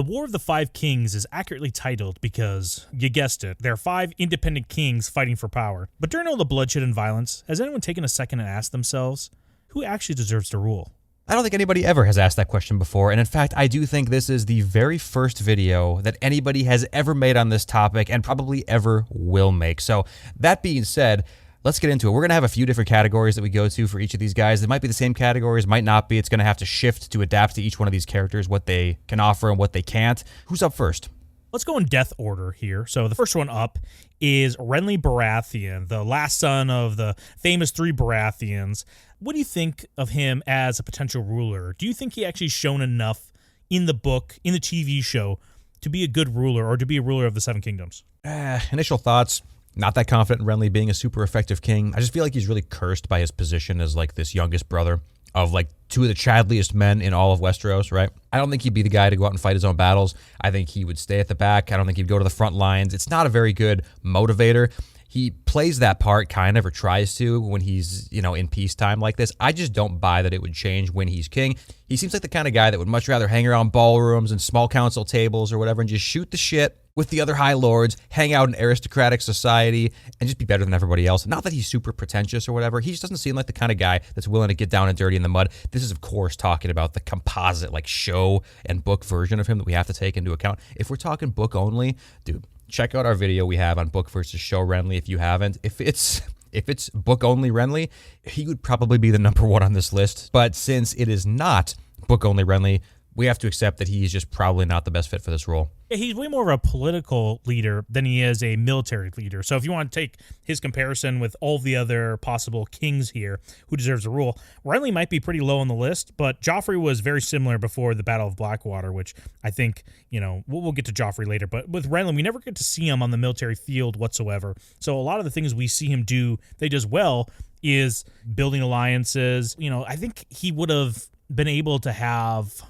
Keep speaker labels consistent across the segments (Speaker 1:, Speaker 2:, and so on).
Speaker 1: The War of the Five Kings is accurately titled because, you guessed it, there are 5 independent kings fighting for power. But during all the bloodshed and violence, has anyone taken a second and asked themselves, who actually deserves to rule?
Speaker 2: I don't think anybody ever has asked that question before, and in fact, I do think this is the very first video that anybody has ever made on this topic and probably ever will make. So that being said, let's get into it. We're going to have a few different categories that we go to for each of these guys. They might be the same categories, might not be. It's going to have to shift to adapt to each one of these characters, what they can offer and what they can't. Who's up first?
Speaker 1: Let's go in death order here. So the first one up is Renly Baratheon, the last son of the famous 3 Baratheons. What do you think of him as a potential ruler? Do you think he actually shown enough in the book, in the TV show, to be a good ruler or to be a ruler of the 7 Kingdoms?
Speaker 2: Initial thoughts, not that confident in Renly being a super effective king. I just feel like he's really cursed by his position as like this youngest brother of like 2 of the chadliest men in all of Westeros, right? I don't think he'd be the guy to go out and fight his own battles. I think he would stay at the back. I don't think he'd go to the front lines. It's not a very good motivator. He plays that part kind of, or tries to, when he's, in peacetime like this. I just don't buy that it would change when he's king. He seems like the kind of guy that would much rather hang around ballrooms and small council tables or whatever and just shoot the shit with the other high lords, hang out in aristocratic society, and just be better than everybody else. Not that he's super pretentious or whatever. He just doesn't seem like the kind of guy that's willing to get down and dirty in the mud. This is, of course, talking about the composite, like, show and book version of him that we have to take into account. If we're talking book only, dude, check out our video we have on book versus show Renly if you haven't. If it's book only Renly, he would probably be the number 1 on this list. But since it is not book only Renly, we have to accept that he's just probably not the best fit for this role.
Speaker 1: Yeah, he's way more of a political leader than he is a military leader. So if you want to take his comparison with all the other possible kings here who deserves a rule, Renly might be pretty low on the list, but Joffrey was very similar before the Battle of Blackwater, which I think, we'll get to Joffrey later. But with Renly, we never get to see him on the military field whatsoever. So a lot of the things we see him do that he does well is building alliances. I think he would have been able to have...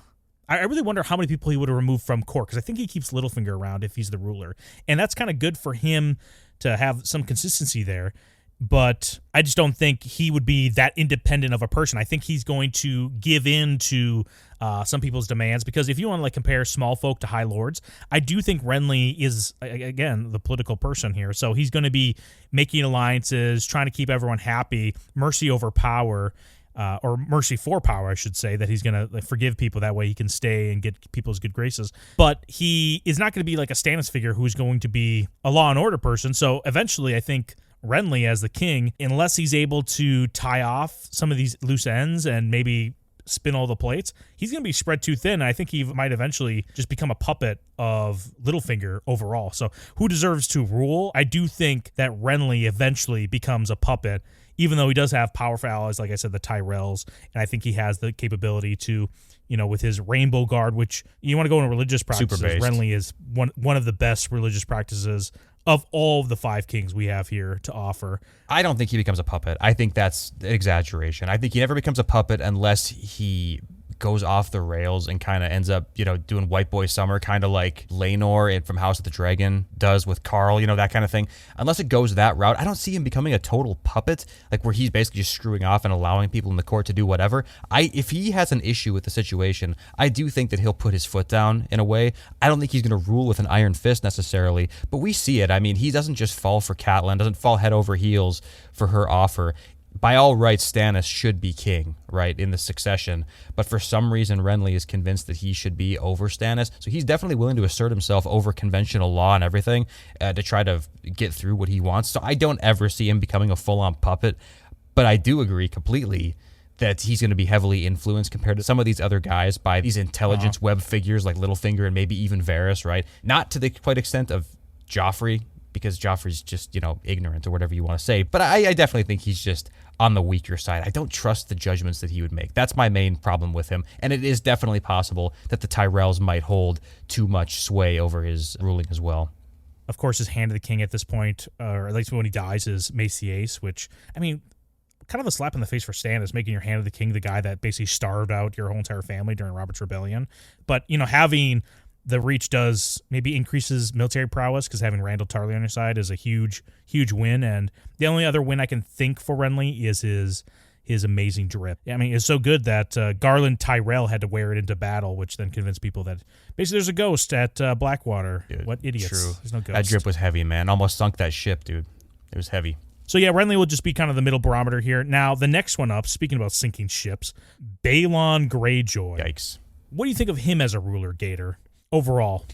Speaker 1: I really wonder how many people he would have removed from court, because I think he keeps Littlefinger around if he's the ruler. And that's kind of good for him to have some consistency there. But I just don't think he would be that independent of a person. I think he's going to give in to some people's demands, because if you want to compare small folk to high lords, I do think Renly is, again, the political person here. So he's going to be making alliances, trying to keep everyone happy, mercy over power. Or mercy for power, I should say, that he's going to forgive people. That way he can stay and get people's good graces. But he is not going to be like a Stannis figure who's going to be a law and order person. So eventually, I think Renly, as the king, unless he's able to tie off some of these loose ends and maybe spin all the plates, he's going to be spread too thin. And I think he might eventually just become a puppet of Littlefinger overall. So who deserves to rule? I do think that Renly eventually becomes a puppet, even though he does have powerful allies, like I said, the Tyrells, and I think he has the capability to, with his Rainbow Guard, which you want to go into religious practices, Renly is one of the best religious practices of all of the 5 kings we have here to offer.
Speaker 2: I don't think he becomes a puppet. I think that's an exaggeration. I think he never becomes a puppet unless he goes off the rails and kind of ends up, doing White Boy Summer, kind of like Laenor from House of the Dragon does with Carl, that kind of thing. Unless it goes that route, I don't see him becoming a total puppet, like where he's basically just screwing off and allowing people in the court to do whatever. If he has an issue with the situation, I do think that he'll put his foot down in a way. I don't think he's going to rule with an iron fist necessarily, but we see it. I mean, he doesn't just fall for Catelyn, doesn't fall head over heels for her offer. By all rights, Stannis should be king, right, in the succession. But for some reason, Renly is convinced that he should be over Stannis. So he's definitely willing to assert himself over conventional law and everything to try to get through what he wants. So I don't ever see him becoming a full-on puppet. But I do agree completely that he's going to be heavily influenced compared to some of these other guys by these intelligence web figures like Littlefinger and maybe even Varys, right? Not to the quite extent of Joffrey, because Joffrey's just, ignorant or whatever you want to say. But I definitely think he's just on the weaker side. I don't trust the judgments that he would make. That's my main problem with him. And it is definitely possible that the Tyrells might hold too much sway over his ruling as well.
Speaker 1: Of course, his hand of the king at this point, or at least when he dies, is Mace the Ace, which, kind of a slap in the face for Stannis, making your hand of the king the guy that basically starved out your whole entire family during Robert's Rebellion. But, having the Reach does maybe increases military prowess, because having Randall Tarly on your side is a huge, huge win. And the only other win I can think for Renly is his his amazing drip. I mean, it's so good that Garland Tyrell had to wear it into battle, which then convinced people that basically there's a ghost at Blackwater.
Speaker 2: Dude,
Speaker 1: what idiots.
Speaker 2: True.
Speaker 1: There's no ghost.
Speaker 2: That drip was heavy, man. Almost sunk that ship, dude. It was heavy.
Speaker 1: So yeah, Renly will just be kind of the middle barometer here. Now, the next one up, speaking about sinking ships, Balon Greyjoy.
Speaker 2: Yikes.
Speaker 1: What do you think of him as a ruler, Gator, overall?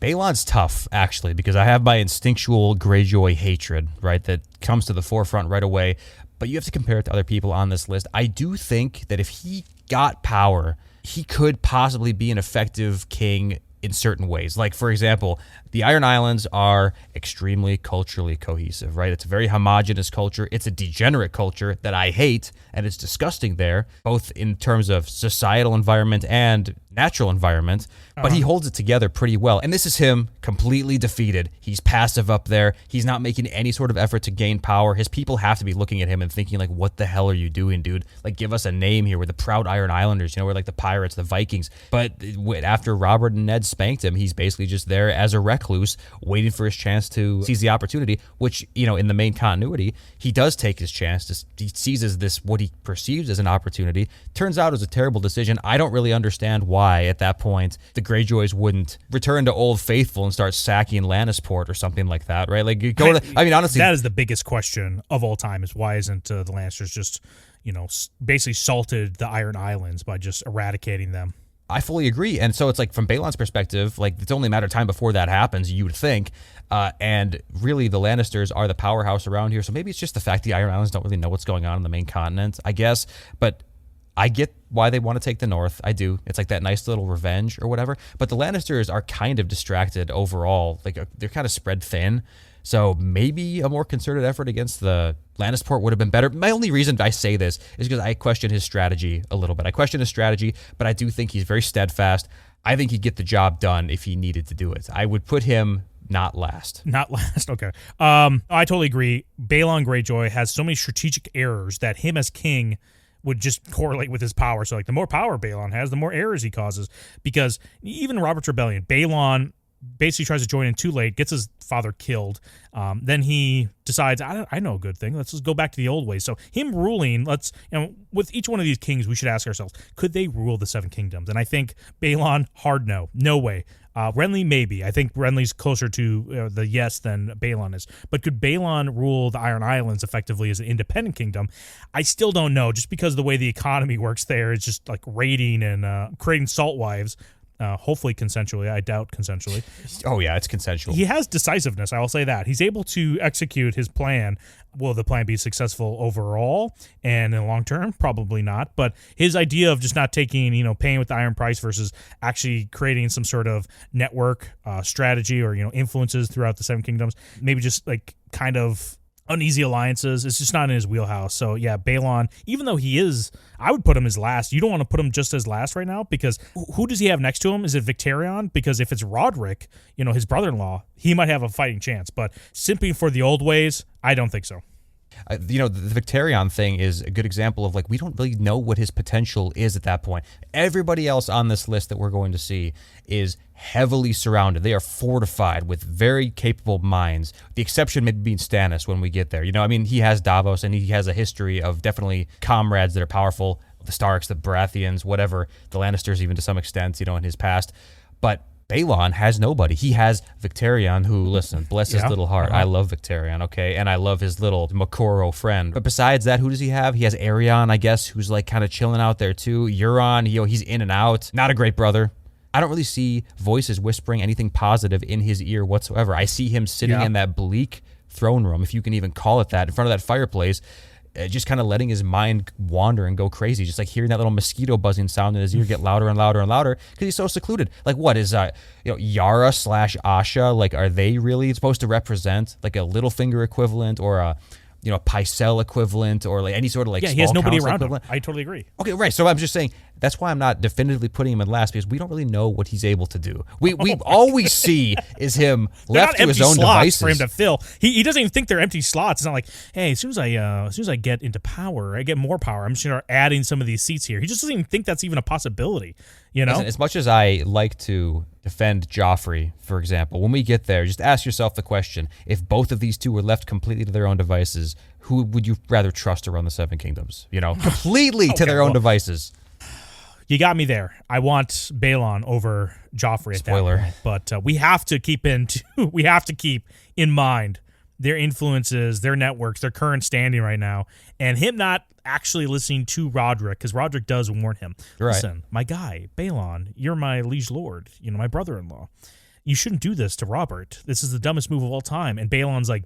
Speaker 2: Balon's tough, actually, because I have my instinctual Greyjoy hatred, right, that comes to the forefront right away. But you have to compare it to other people on this list. I do think that if he got power, he could possibly be an effective king in certain ways. Like, for example, the Iron Islands are extremely culturally cohesive, right? It's a very homogenous culture. It's a degenerate culture that I hate, and it's disgusting there, both in terms of societal environment and natural environment, but he holds it together pretty well. And this is him completely defeated. He's passive up there. He's not making any sort of effort to gain power. His people have to be looking at him and thinking, like, what the hell are you doing, dude? Like, give us a name here. We're the proud Iron Islanders, you know, we're like the pirates, the Vikings. But after Robert and Ned spanked him, he's basically just there as a recluse, waiting for his chance to seize the opportunity, which, you know, in the main continuity, he does take his chance. He seizes this, what he perceives as an opportunity. Turns out it was a terrible decision. I don't really understand why at that point the Greyjoys wouldn't return to Old Faithful and start sacking Lannisport or something like that, right? Like, you go I mean, honestly,
Speaker 1: that is the biggest question of all time: is why isn't the Lannisters just, you know, basically salted the Iron Islands by just eradicating them?
Speaker 2: I fully agree. And so it's like, from Balon's perspective, like, it's only a matter of time before that happens, you would think. And really, the Lannisters are the powerhouse around here. So maybe it's just the fact the Iron Islands don't really know what's going on in the main continent, I guess. But I get why they want to take the North. I do. It's like that nice little revenge or whatever. But the Lannisters are kind of distracted overall. Like, they're kind of spread thin. So maybe a more concerted effort against the Lannisport would have been better. My only reason I say this is because I question his strategy a little bit. I question his strategy, but I do think he's very steadfast. I think he'd get the job done if he needed to do it. I would put him not last.
Speaker 1: Not last, okay. I totally agree. Balon Greyjoy has so many strategic errors that him as king would just correlate with his power. So, like, the more power Balon has, the more errors he causes. Because even Robert's Rebellion, Balon basically tries to join in too late, gets his father killed. Then he decides, I know a good thing. Let's just go back to the old ways. So him ruling, with each one of these kings, we should ask ourselves, could they rule the Seven Kingdoms? And I think Balon, hard no. No way. Renly, maybe. I think Renly's closer to the yes than Balon is. But could Balon rule the Iron Islands effectively as an independent kingdom? I still don't know, just because the way the economy works there is just like raiding and creating salt wives. Hopefully consensually. I doubt consensually.
Speaker 2: Oh, yeah, it's consensual.
Speaker 1: He has decisiveness, I will say that. He's able to execute his plan. Will the plan be successful overall and in the long term? Probably not. But his idea of just not taking, paying with the iron price versus actually creating some sort of network strategy or, influences throughout the Seven Kingdoms, maybe just like kind of uneasy alliances. It's just not in his wheelhouse. So yeah, Balon, even though I would put him as last. You don't want to put him just as last right now, because who does he have next to him? Is it Victarion? Because if it's Roderick, his brother-in-law, he might have a fighting chance. But simping for the old ways, I don't think so.
Speaker 2: The Victarion thing is a good example of, like, we don't really know what his potential is at that point. Everybody else on this list that we're going to see is heavily surrounded. They are fortified with very capable minds. The exception maybe being Stannis when we get there. He has Davos, and he has a history of definitely comrades that are powerful. The Starks, the Baratheons, whatever. The Lannisters even to some extent, in his past. But Balon has nobody. He has Victarion, who, listen, bless his little heart. I love Victarion, okay? And I love his little Makoro friend. But besides that, who does he have? He has Aerion, I guess, who's like kind of chilling out there too. Euron, he's in and out. Not a great brother. I don't really see voices whispering anything positive in his ear whatsoever. I see him sitting in that bleak throne room, if you can even call it that, in front of that fireplace, just kind of letting his mind wander and go crazy, just like hearing that little mosquito buzzing sound in his ear get louder and louder and louder because he's so secluded. Like, what is Yara / Asha, like, are they really supposed to represent like a Littlefinger equivalent or a Pycelle equivalent or like any sort of like
Speaker 1: he has nobody around
Speaker 2: equivalent?
Speaker 1: him. I totally agree.
Speaker 2: Okay, right. So I'm just saying that's why I'm not definitively putting him in last, because we don't really know what he's able to do. All we see is him left to his own devices
Speaker 1: for him to fill. He doesn't even think they're empty slots. It's not like, hey, as soon as I get into power, I get more power, I'm just gonna start adding some of these seats here. He just doesn't even think that's even a possibility.
Speaker 2: Listen, as much as I like to defend Joffrey, for example, when we get there, just ask yourself the question, if both of these two were left completely to their own devices, who would you rather trust around the Seven Kingdoms? Completely to their own devices.
Speaker 1: You got me there. I want Balon over Joffrey.
Speaker 2: Spoiler.
Speaker 1: At that point, but we have to keep in mind their influences, their networks, their current standing right now, and him not actually listening to Roderick, because Roderick does warn him.
Speaker 2: Right.
Speaker 1: Listen, my guy, Balon, you're my liege lord, my brother-in-law. You shouldn't do this to Robert. This is the dumbest move of all time. And Balon's like,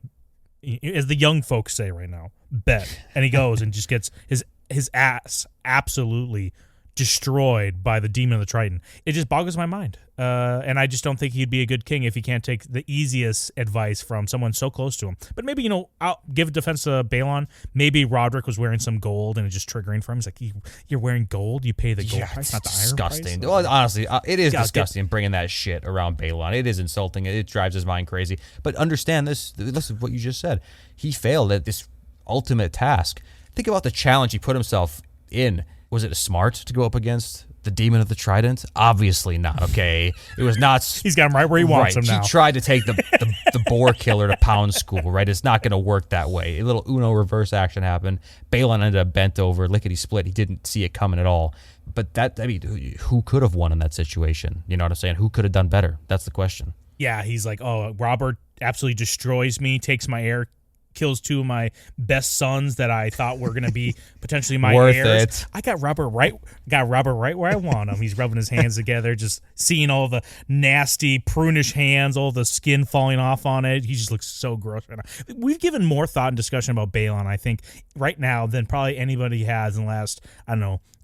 Speaker 1: as the young folks say right now, bet. And he goes and just gets his ass absolutely destroyed by the demon of the Triton. It just boggles my mind. And I just don't think he'd be a good king if he can't take the easiest advice from someone so close to him. But maybe, I'll give defense to Balon. Maybe Roderick was wearing some gold and it's just triggering for him. He's like, you're wearing gold? You pay the gold price, not the iron price?
Speaker 2: Disgusting. Well, honestly, it is disgusting bringing that shit around Balon. It is insulting. It drives his mind crazy. But understand this. Listen to what you just said. He failed at this ultimate task. Think about the challenge he put himself in. Was it smart to go up against the demon of the Trident? Obviously not, okay? It was not.
Speaker 1: He's got him right where he wants him now.
Speaker 2: He tried to take the boar killer to pound school, right? It's not going to work that way. A little Uno reverse action happened. Balon ended up bent over, lickety-split. He didn't see it coming at all. But who could have won in that situation? You know what I'm saying? Who could have done better? That's the question.
Speaker 1: Yeah, he's like, Robert absolutely destroys me, takes my heir, kills two of my best sons that I thought were going to be potentially my
Speaker 2: Worth
Speaker 1: heirs.
Speaker 2: it.
Speaker 1: I got Robert right where I want him. He's rubbing his hands together, just seeing all the nasty, prunish hands, all the skin falling off on it. He just looks so gross right now. We've given more thought and discussion about Balon, I think, right now than probably anybody has in the last,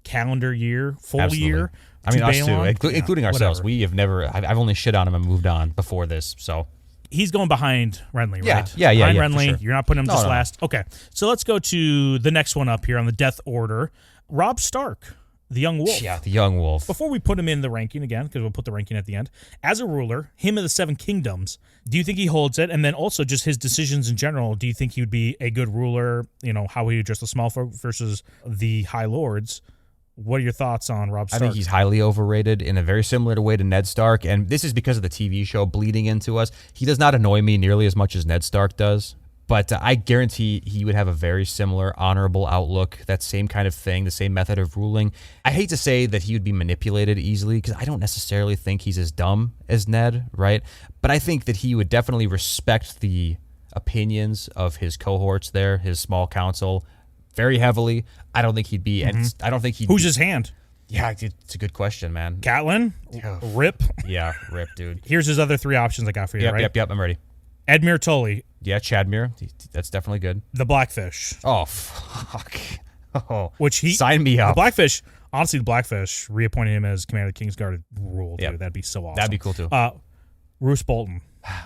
Speaker 1: calendar year, full
Speaker 2: Absolutely.
Speaker 1: year.
Speaker 2: I mean, us
Speaker 1: Balon.
Speaker 2: too, including ourselves.
Speaker 1: Whatever.
Speaker 2: We have never. I've only shit on him and moved on before this. So
Speaker 1: he's going behind Renly, right?
Speaker 2: Yeah.
Speaker 1: Behind
Speaker 2: For
Speaker 1: Renly.
Speaker 2: sure.
Speaker 1: You're not putting him just
Speaker 2: No.
Speaker 1: last. Okay, so let's go to the next one up here on the death order. Robb Stark, the young wolf.
Speaker 2: Yeah, the young wolf.
Speaker 1: Before we put him in the ranking again, because we'll put the ranking at the end, as a ruler, him of the Seven Kingdoms, do you think he holds it? And then also just his decisions in general, do you think he would be a good ruler, how he would address the small folk versus the high lords? What are your thoughts on Robb Stark?
Speaker 2: I think he's highly overrated in a very similar way to Ned Stark, and this is because of the TV show bleeding into us. He does not annoy me nearly as much as Ned Stark does, but I guarantee he would have a very similar, honorable outlook, that same kind of thing, the same method of ruling. I hate to say that he would be manipulated easily, because I don't necessarily think he's as dumb as Ned, right? But I think that he would definitely respect the opinions of his cohorts there, his small council, very heavily. I don't think he'd be. And I don't think he'd.
Speaker 1: Who's his hand?
Speaker 2: Yeah, it's a good question, man.
Speaker 1: Catelyn? Rip?
Speaker 2: Yeah, rip, dude.
Speaker 1: Here's his other three options I got for you, right?
Speaker 2: Yep, I'm ready.
Speaker 1: Edmure Tully.
Speaker 2: Yeah, Chadmere. That's definitely good.
Speaker 1: The Blackfish.
Speaker 2: Oh, fuck. Oh,
Speaker 1: Which he...
Speaker 2: Sign me up.
Speaker 1: The Blackfish, honestly, the Blackfish, reappointing him as Commander of the Kingsguard would rule, dude.
Speaker 2: Yep.
Speaker 1: That'd be so awesome.
Speaker 2: That'd be cool, too.
Speaker 1: Roose Bolton.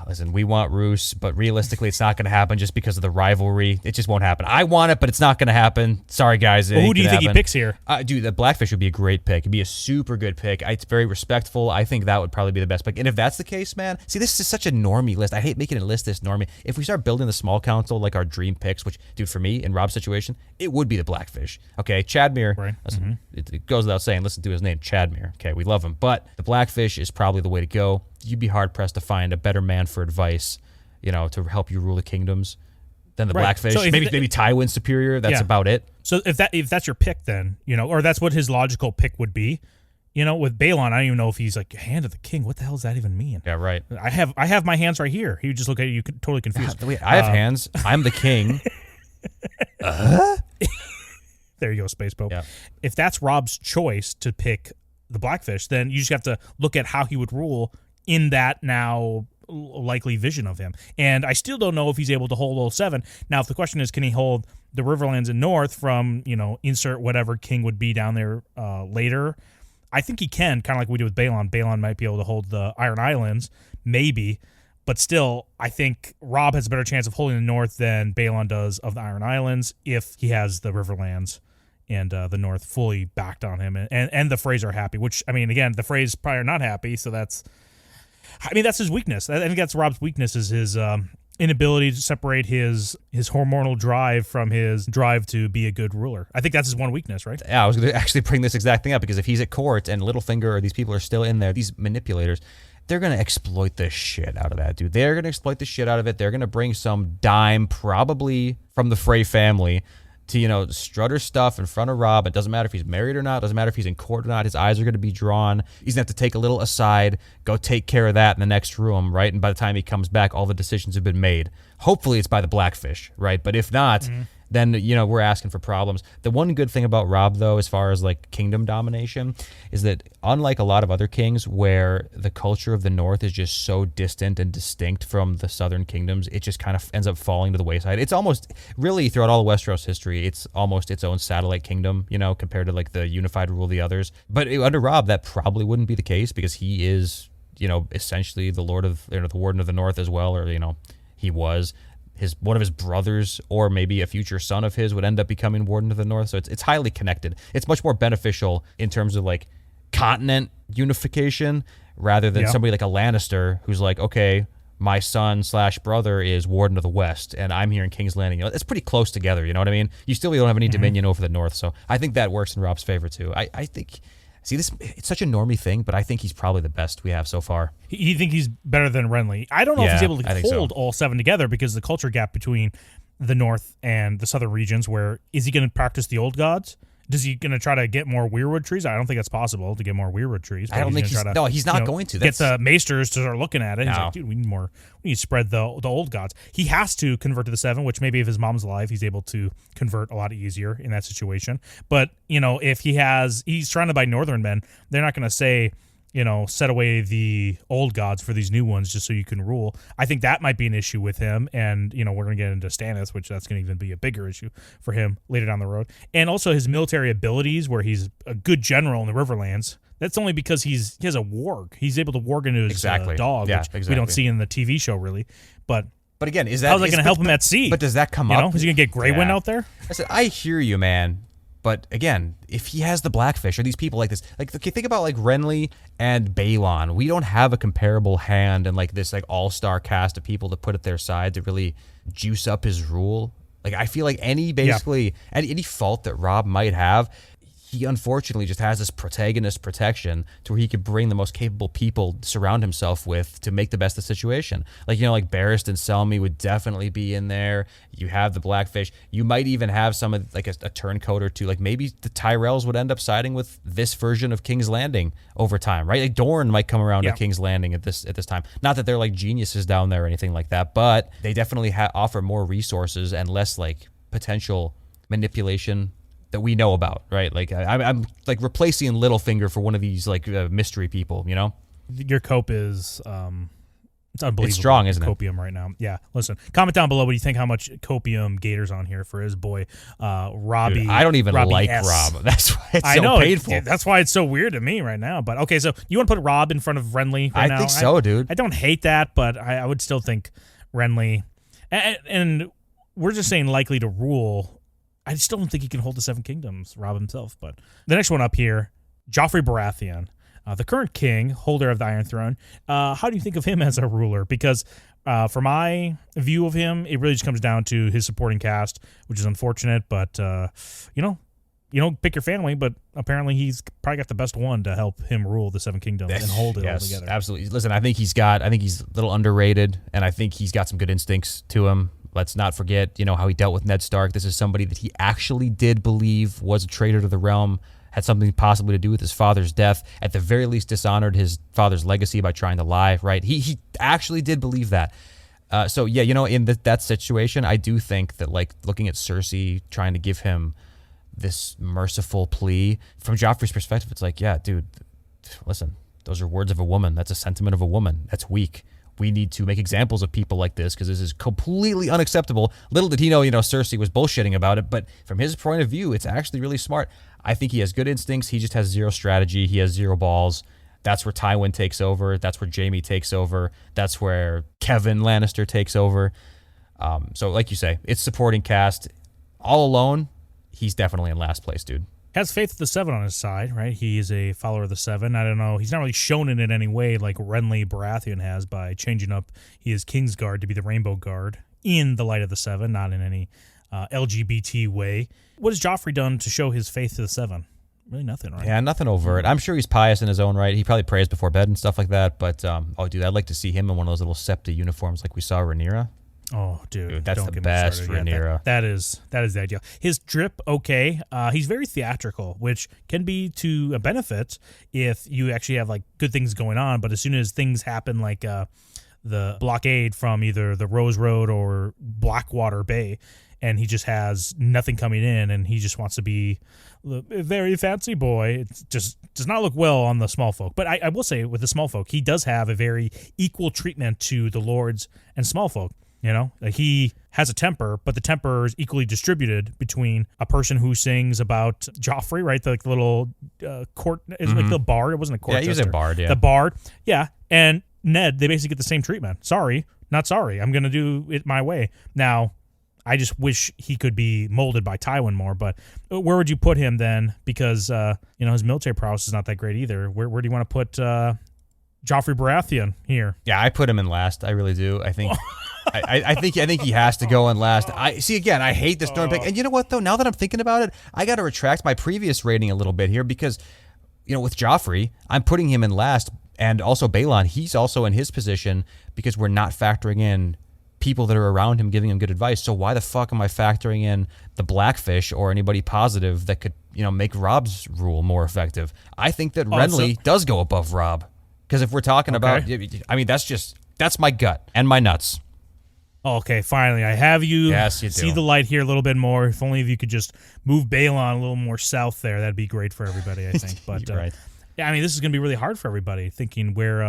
Speaker 2: Listen, we want Roose, but realistically, it's not going to happen just because of the rivalry. It just won't happen. I want it, but it's not going to happen. Sorry, guys.
Speaker 1: Well, who do you think he picks here?
Speaker 2: Dude, the Blackfish would be a great pick. It'd be a super good pick. It's very respectful. I think that would probably be the best pick. And if that's the case, man, see, this is such a normie list. I hate making a list this normie. If we start building the small council like our dream picks, which, dude, for me, in Robb's situation, it would be the Blackfish. Okay, Chadmere.
Speaker 1: Right.
Speaker 2: Listen, it goes without saying, listen to his name, Chadmere. Okay, we love him. But the Blackfish is probably the way to go. You'd be hard-pressed to find a better man for advice, to help you rule the kingdoms than the Blackfish. So maybe Tywin's superior. That's about it.
Speaker 1: So if that's your pick, then or that's what his logical pick would be. With Balon, I don't even know if he's like hand of the king. What the hell does that even mean?
Speaker 2: Yeah, right.
Speaker 1: I have my hands right here. He would just look at you totally confused.
Speaker 2: Wait, I have hands. I'm the king.
Speaker 1: There you go, Space Pope.
Speaker 2: Yeah.
Speaker 1: If that's Robb's choice to pick the Blackfish, then you just have to look at how he would rule in that now likely vision of him. And I still don't know if he's able to hold all seven. Now, if the question is, can he hold the Riverlands and North from, insert whatever king would be down there later, I think he can, kind of like we did with Balon. Balon might be able to hold the Iron Islands, maybe. But still, I think Robb has a better chance of holding the North than Balon does of the Iron Islands if he has the Riverlands and the North fully backed on him. And the Freys are happy, which, again, the Freys probably are not happy, so that's his weakness. I think that's Robb's weakness, is his inability to separate his hormonal drive from his drive to be a good ruler. I think that's his one weakness, right?
Speaker 2: Yeah, I was going to actually bring this exact thing up, because if he's at court and Littlefinger or these people are still in there, these manipulators, they're going to exploit the shit out of that, dude. They're going to exploit the shit out of it. They're going to bring some dime, probably from the Frey family, to, strut her stuff in front of Robb. It doesn't matter if he's married or not. It doesn't matter if he's in court or not. His eyes are going to be drawn. He's going to have to take a little aside, go take care of that in the next room, right? And by the time he comes back, all the decisions have been made. Hopefully it's by the Blackfish, right? But if not, then, we're asking for problems. The one good thing about Robb, though, as far as like kingdom domination, is that unlike a lot of other kings where the culture of the North is just so distant and distinct from the southern kingdoms, it just kind of ends up falling to the wayside. It's almost, really, throughout all of Westeros history, it's almost its own satellite kingdom, compared to like the unified rule of the others. But under Robb, that probably wouldn't be the case because he is, essentially the Lord of, the Warden of the North as well, or, he was. One of his brothers or maybe a future son of his would end up becoming Warden of the North. So it's highly connected. It's much more beneficial in terms of like continent unification rather than somebody like a Lannister who's like, okay, my son/brother is Warden of the West and I'm here in King's Landing. It's pretty close together. You know what I mean? You still don't have any dominion over the North. So I think that works in Robb's favor too. I think... See, it's such a normie thing, but I think he's probably the best we have so far.
Speaker 1: You think he's better than Renly? I don't know if he's able to hold all 7 together because the culture gap between the North and the southern regions, where is he going to practice the old gods? Is he going to try to get more weirwood trees? I don't think that's possible to get more weirwood trees.
Speaker 2: I don't think he's not going to.
Speaker 1: Get the maesters to start looking at it.
Speaker 2: No.
Speaker 1: He's like, dude, we need to spread the old gods. He has to convert to the 7, which maybe if his mom's alive, he's able to convert a lot easier in that situation. But, if he's trying to buy northern men, they're not going to say, set away the old gods for these new ones just so you can rule. I think that might be an issue with him. And, we're going to get into Stannis, which that's going to even be a bigger issue for him later down the road. And also his military abilities, where he's a good general in the Riverlands. That's only because he has a warg. He's able to warg into his dog, which we don't see in the TV show really. But
Speaker 2: again,
Speaker 1: how's that going to help him at sea?
Speaker 2: But does that come up?
Speaker 1: Is he going to get Grey Wind out there?
Speaker 2: I hear you, man. But again, if he has the Blackfish or these people like this, like, okay, think about like Renly and Balon. We don't have a comparable hand and like this like all-star cast of people to put at their side to really juice up his rule. Like I feel like any fault that Robb might have, he unfortunately just has this protagonist protection to where he could bring the most capable people to surround himself with to make the best of the situation. Like, like Barristan and Selmy would definitely be in there. You have the Blackfish. You might even have some of like a turncoat or two. Like maybe the Tyrells would end up siding with this version of King's Landing over time, right? Like Dorne might come around to King's Landing at this time. Not that they're like geniuses down there or anything like that, but they definitely offer more resources and less like potential manipulation that we know about, right? Like I'm like replacing Littlefinger for one of these like mystery people,
Speaker 1: Your cope is it's unbelievable.
Speaker 2: It's strong, isn't it?
Speaker 1: Copium right now. Yeah. Listen, comment down below what you think how much copium Gator's on here for his boy Robbie.
Speaker 2: Dude, I don't even like
Speaker 1: S.
Speaker 2: Robb. That's why it's so painful.
Speaker 1: That's why it's so weird to me right now. But okay, so you want to put Robb in front of Renly right now?
Speaker 2: I think so, dude.
Speaker 1: I don't hate that, but I would still think Renly. And we're just saying likely to rule. I still don't think he can hold the 7 kingdoms, Robb himself. But the next one up here, Joffrey Baratheon, the current king, holder of the Iron Throne. How do you think of him as a ruler? Because from my view of him, it really just comes down to his supporting cast, which is unfortunate. But, you don't pick your family, but apparently he's probably got the best one to help him rule the 7 kingdoms and hold it all together.
Speaker 2: Absolutely. Listen, I think he's a little underrated, and I think he's got some good instincts to him. Let's not forget, how he dealt with Ned Stark. This is somebody that he actually did believe was a traitor to the realm, had something possibly to do with his father's death, at the very least dishonored his father's legacy by trying to lie, right? He actually did believe that. So, in that situation, I do think that, like, looking at Cersei trying to give him this merciful plea, from Joffrey's perspective, it's like, yeah, dude, listen, those are words of a woman. That's a sentiment of a woman. That's weak. We need to make examples of people like this because this is completely unacceptable. Little did he know, Cersei was bullshitting about it, but from his point of view, it's actually really smart. I think he has good instincts. He just has zero strategy. He has zero balls. That's where Tywin takes over. That's where Jaime takes over. That's where Kevin Lannister takes over. So like you say, it's supporting cast. All alone, he's definitely in last place, dude.
Speaker 1: Has faith of the 7 on his side, right? He is a follower of the 7. I don't know. He's not really shown in any way like Renly Baratheon has by changing up his Kingsguard to be the Rainbow Guard in the light of the 7, not in any LGBT way. What has Joffrey done to show his faith to the 7? really nothing, right?
Speaker 2: Yeah, nothing overt. I'm sure he's pious in his own right. He probably prays before bed and stuff like that. But oh, dude, I'd like to see him in one of those little septa uniforms like we saw Rhaenyra.
Speaker 1: Oh, dude,
Speaker 2: that's
Speaker 1: don't
Speaker 2: the
Speaker 1: get
Speaker 2: best
Speaker 1: me started.
Speaker 2: Rhaenyra.
Speaker 1: That is the ideal. His drip, okay. He's very theatrical, which can be to a benefit if you actually have like good things going on. But as soon as things happen, like the blockade from either the Rose Road or Blackwater Bay, and he just has nothing coming in, and he just wants to be a very fancy boy, it just does not look well on the small folk. But I will say, with the small folk, he does have a very equal treatment to the lords and small folk. You know, like he has a temper, but the temper is equally distributed between a person who sings about Joffrey, right? The like, little court, is like the bard. It wasn't a court.
Speaker 2: Yeah, he was a bard. Yeah,
Speaker 1: the bard. Yeah, and Ned, they basically get the same treatment. Sorry, not sorry. I'm gonna do it my way. Now, I just wish he could be molded by Tywin more. But where would you put him then? Because his military prowess is not that great either. Where do you want to put Joffrey Baratheon here?
Speaker 2: Yeah, I put him in last. I really do. I think. I think he has to go in last. I see again. I hate this Norm pick, and you know what though? Now that I'm thinking about it, I got to retract my previous rating a little bit here because, with Joffrey, I'm putting him in last, and also Balon. He's also in his position because we're not factoring in people that are around him giving him good advice. So why the fuck am I factoring in the Blackfish or anybody positive that could make Robb's rule more effective? I think that Renly does go above Robb because if we're talking about, I mean, that's my gut and my nuts.
Speaker 1: Okay, finally, I have you.
Speaker 2: Yes, you do.
Speaker 1: See the light here a little bit more. If only if you could just move Balon a little more south there, that'd be great for everybody, I think. But
Speaker 2: right.
Speaker 1: Yeah, I mean, this is going to be really hard for everybody, thinking where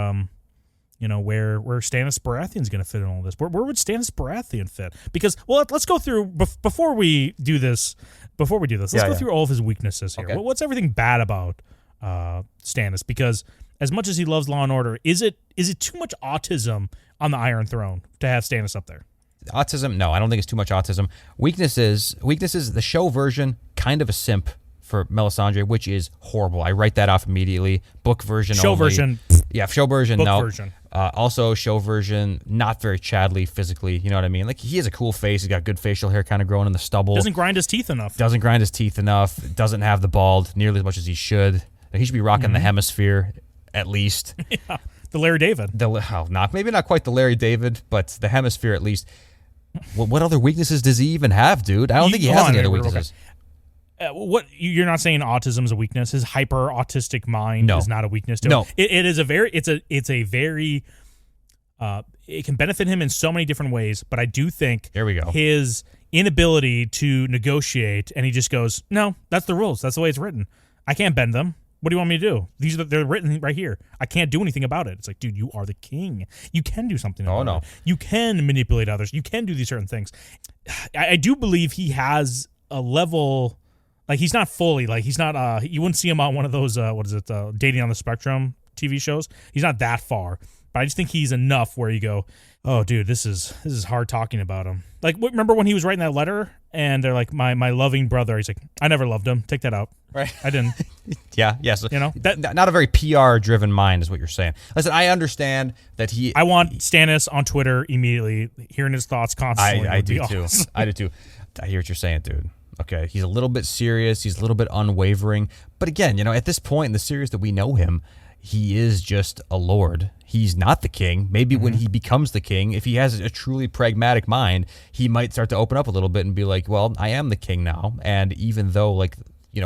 Speaker 1: Stannis Baratheon's going to fit in all this. Where would Stannis Baratheon fit? Because, well, let's go through before we do this. Let's go through all of his weaknesses here.
Speaker 2: Okay.
Speaker 1: What's everything bad about Stannis? Because as much as he loves Law and Order, is it too much autism on the Iron Throne to have Stannis up there?
Speaker 2: Autism? No, I don't think it's too much autism. Weaknesses, the show version, kind of a simp for Melisandre, which is horrible. I write that off immediately. Book version
Speaker 1: show
Speaker 2: only.
Speaker 1: Version.
Speaker 2: Yeah, show version,
Speaker 1: book
Speaker 2: no.
Speaker 1: Version.
Speaker 2: Also, show version, not very Chadley physically. You know what I mean? Like, he has a cool face. He's got good facial hair kind of growing in the stubble.
Speaker 1: Doesn't grind his teeth enough.
Speaker 2: Doesn't have the bald nearly as much as he should. He should be rocking the hemisphere, at least.
Speaker 1: Yeah. The Larry David.
Speaker 2: Maybe not quite the Larry David, but the hemisphere at least. What other weaknesses does he even have, dude? I don't think he has any other weaknesses.
Speaker 1: What you're not saying autism is a weakness? His hyper autistic mind is not a weakness.
Speaker 2: No,
Speaker 1: it is a very. It's a very. It can benefit him in so many different ways, but I do think
Speaker 2: there we go.
Speaker 1: His inability to negotiate, and he just goes, "No, that's the rules. That's the way it's written. I can't bend them. What do you want me to do? They're written right here. I can't do anything about it." It's like, dude, you are the king. You can do something about it. You can manipulate others. You can do these certain things. I do believe he has a level, like he's not fully, like he's not, you wouldn't see him on one of those, Dating on the Spectrum TV shows. He's not that far, but I just think he's enough where you go, oh, dude, this is hard talking about him. Like, remember when he was writing that letter and they're like, my loving brother. He's like, I never loved him. Take that out.
Speaker 2: Right.
Speaker 1: I didn't.
Speaker 2: Yes.
Speaker 1: That
Speaker 2: not a very PR-driven mind is what you're saying. Listen, I understand that I
Speaker 1: want Stannis on Twitter immediately, hearing his thoughts constantly.
Speaker 2: I do too. Awesome. I do too. I hear what you're saying, dude. Okay, he's a little bit serious. He's a little bit unwavering. But again, at this point in the series that we know him, he is just a lord. He's not the king. Maybe when he becomes the king, if he has a truly pragmatic mind, he might start to open up a little bit and be like, well, I am the king now. And even though,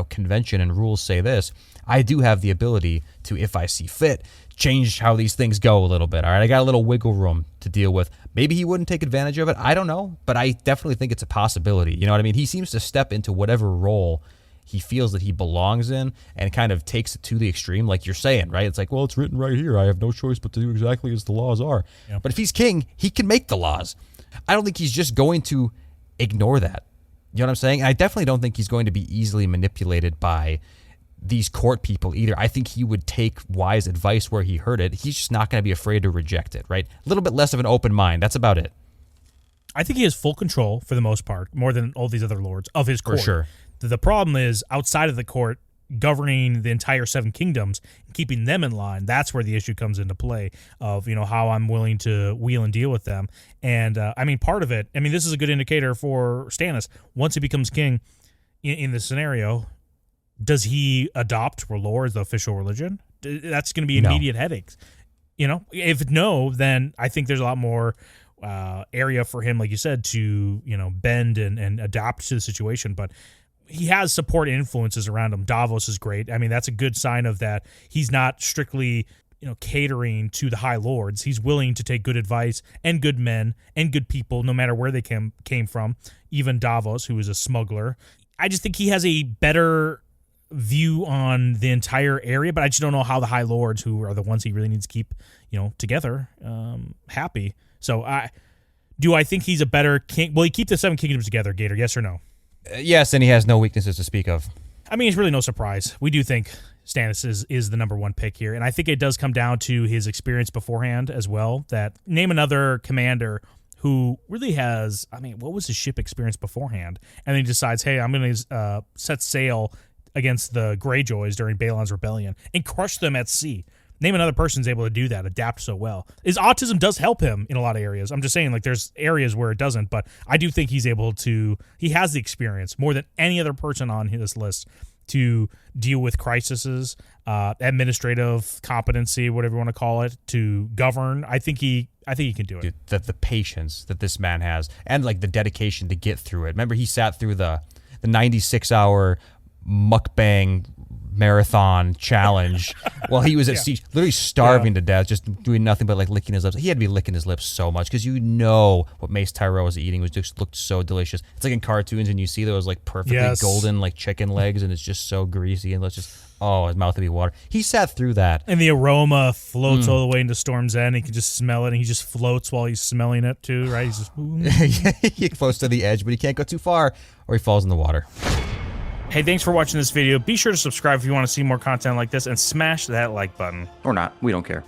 Speaker 2: convention and rules say this, I do have the ability to, if I see fit, change how these things go a little bit. All right, I got a little wiggle room to deal with. Maybe he wouldn't take advantage of it. I don't know, but I definitely think it's a possibility. You know what I mean? He seems to step into whatever role he feels that he belongs in and kind of takes it to the extreme, like you're saying, right? It's like, well, it's written right here. I have no choice but to do exactly as the laws are. Yep. But if he's king, he can make the laws. I don't think he's just going to ignore that. You know what I'm saying? And I definitely don't think he's going to be easily manipulated by these court people either. I think he would take wise advice where he heard it. He's just not going to be afraid to reject it, right? A little bit less of an open mind. That's about it.
Speaker 1: I think he has full control for the most part, more than all these other lords of his court.
Speaker 2: For sure.
Speaker 1: The problem is outside of the court, governing the entire Seven Kingdoms and keeping them in line. That's where the issue comes into play of, how I'm willing to wheel and deal with them. And part of it, this is a good indicator for Stannis. Once he becomes king in this scenario, Does he adopt R'hllor as the official religion? That's going to be
Speaker 2: No.
Speaker 1: immediate headaches. You know, if no, then I think there's a lot more area for him, like you said, to, you know, bend and adapt to the situation. But he has support influences around him. Davos is great. I mean, that's a good sign of that. He's not strictly, you know, catering to the High Lords. He's willing to take good advice and good men and good people, no matter where they came from. Even Davos, who is a smuggler. I just think he has a better view on the entire area, but I just don't know how the High Lords, who are the ones he really needs to keep, you know, together, happy. So I think he's a better king. Will he keep the Seven Kingdoms together, Gator? Yes or no?
Speaker 2: Yes, and he has no weaknesses to speak of.
Speaker 1: I mean, it's really no surprise. We do think Stannis is the number one pick here, and I think it does come down to his experience beforehand as well. That name another commander who really has, I mean, what was his ship experience beforehand? And then he decides, hey, I'm going to set sail against the Greyjoys during Balon's rebellion and crush them at sea. Name another person's able to do that, adapt so well. His autism does help him in a lot of areas. I'm just saying, like, there's areas where it doesn't, but I do think he's able to, he has the experience more than any other person on this list to deal with crises, administrative competency, whatever you want to call it, to govern. I think he can do it.
Speaker 2: Dude, the patience that this man has, and like the dedication to get through it. Remember, he sat through the 96-hour mukbang marathon challenge while he was at siege, literally starving to death, just doing nothing but like licking his lips. He had to be licking his lips so much because you know what Mace Tyrell was eating was just looked so delicious. It's like in cartoons and you see those like perfectly golden like chicken legs and it's just so greasy and let's just, oh, his mouth would be water. He sat through that.
Speaker 1: And the aroma floats all the way into Storm's End. He can just smell it and he just floats while he's smelling it too, right? He's just
Speaker 2: he floats to the edge, but he can't go too far or he falls in the water.
Speaker 1: Hey, thanks for watching this video. Be sure to subscribe if you want to see more content like this and smash that like button.
Speaker 3: Or not, we don't care.